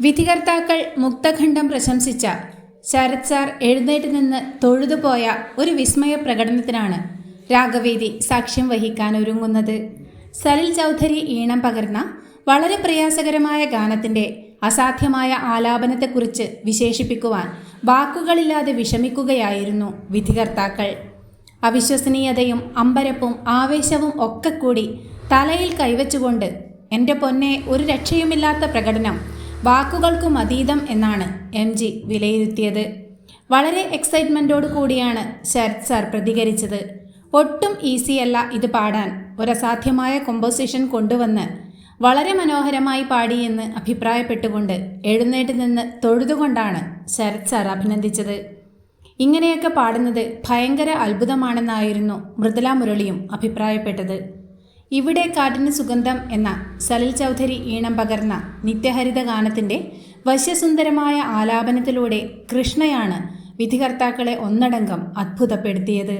വിധികർത്താക്കൾ മുക്തഖണ്ഡം പ്രശംസിച്ച Sarath sir എഴുന്നേറ്റ് നിന്ന് തൊഴുതുപോയ ഒരു വിസ്മയ പ്രകടനത്തിനാണ് രാഗവേദി സാക്ഷ്യം വഹിക്കാൻ ഒരുങ്ങുന്നത്. സലിൽ ചൗധരി ഈണം പകർന്ന വളരെ പ്രയാസകരമായ ഗാനത്തിൻ്റെ അസാധ്യമായ ആലാപനത്തെക്കുറിച്ച് വിശേഷിപ്പിക്കുവാൻ വാക്കുകളില്ലാതെ വിഷമിക്കുകയായിരുന്നു വിധികർത്താക്കൾ. അവിശ്വസനീയതയും അമ്പരപ്പും ആവേശവും ഒക്കെ കൂടി തലയിൽ കൈവച്ചുകൊണ്ട് എൻ്റെ പൊന്നെ, ഒരു രക്ഷയുമില്ലാത്ത പ്രകടനം, വാക്കുകൾക്കും അതീതം എന്നാണ് MG വിലയിരുത്തിയത്. വളരെ എക്സൈറ്റ്മെൻറ്റോടു കൂടിയാണ് ശരത് സാർ പ്രതികരിച്ചത്. ഒട്ടും ഈസിയല്ല ഇത് പാടാൻ, ഒരസാധ്യമായ കൊമ്പോസിഷൻ കൊണ്ടുവന്ന് വളരെ മനോഹരമായി പാടിയെന്ന് അഭിപ്രായപ്പെട്ടുകൊണ്ട് എഴുന്നേറ്റ് നിന്ന് തൊഴുതുകൊണ്ടാണ് ശരത് സാർ അഭിനന്ദിച്ചത്. ഇങ്ങനെയൊക്കെ പാടുന്നത് ഭയങ്കര അത്ഭുതമാണെന്നായിരുന്നു മൃദുല മുരളിയും അഭിപ്രായപ്പെട്ടത്. ഇവിടെ കാറ്റിന് സുഗന്ധം എന്ന സലിൽ ചൗധരി ഈണം പകർന്ന നിത്യഹരിത ഗാനത്തിൻ്റെ വശ്യസുന്ദരമായ ആലാപനത്തിലൂടെ കൃഷ്ണയാണ് വിധികർത്താക്കളെ ഒന്നടങ്കം അത്ഭുതപ്പെടുത്തിയത്.